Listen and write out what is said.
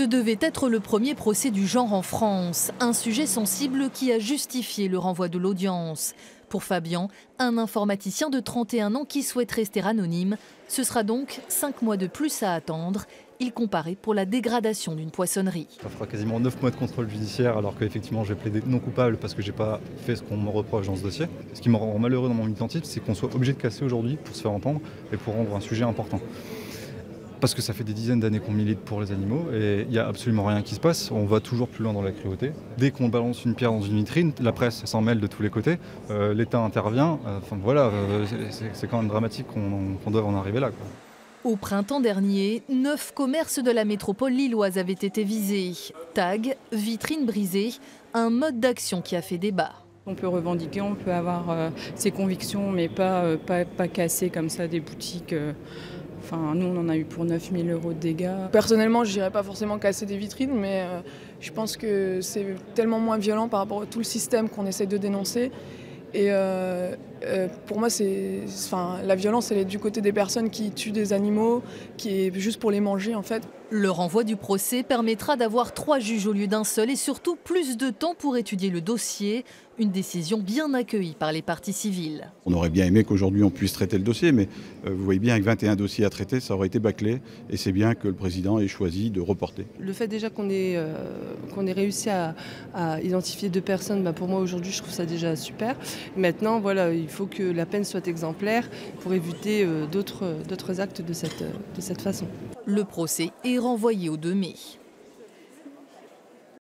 Ce devait être le premier procès du genre en France, un sujet sensible qui a justifié le renvoi de l'audience. Pour Fabien, un informaticien de 31 ans qui souhaite rester anonyme, ce sera donc 5 mois de plus à attendre. Il comparait pour la dégradation d'une poissonnerie. Ça fera quasiment 9 mois de contrôle judiciaire alors qu'effectivement j'ai plaidé non coupable parce que j'ai pas fait ce qu'on me reproche dans ce dossier. Ce qui me rend malheureux dans mon militantisme, c'est qu'on soit obligé de casser aujourd'hui pour se faire entendre et pour rendre un sujet important. Parce que ça fait des dizaines d'années qu'on milite pour les animaux et il n'y a absolument rien qui se passe. On va toujours plus loin dans la cruauté. Dès qu'on balance une pierre dans une vitrine, la presse s'en mêle de tous les côtés, l'État intervient. C'est quand même dramatique qu'on doive en arriver là, quoi. Au printemps dernier, 9 commerces de la métropole lilloise avaient été visés. Tags, vitrines brisées, un mode d'action qui a fait débat. On peut revendiquer, on peut avoir ses convictions, mais pas casser comme ça des boutiques. Enfin, nous, on en a eu pour 9 000 € de dégâts. Personnellement, je dirais pas forcément casser des vitrines, mais je pense que c'est tellement moins violent par rapport à tout le système qu'on essaie de dénoncer. Et pour moi, la violence, elle est du côté des personnes qui tuent des animaux, qui est juste pour les manger, en fait. Le renvoi du procès permettra d'avoir 3 juges au lieu d'un seul et surtout plus de temps pour étudier le dossier. Une décision bien accueillie par les parties civiles. On aurait bien aimé qu'aujourd'hui on puisse traiter le dossier, mais vous voyez bien, avec 21 dossiers à traiter, ça aurait été bâclé. Et c'est bien que le président ait choisi de reporter. Le fait déjà qu'on ait réussi à identifier 2 personnes, pour moi aujourd'hui, je trouve ça déjà super. Maintenant, voilà, il faut que la peine soit exemplaire pour éviter d'autres actes de cette façon. Le procès est renvoyé au 2 mai.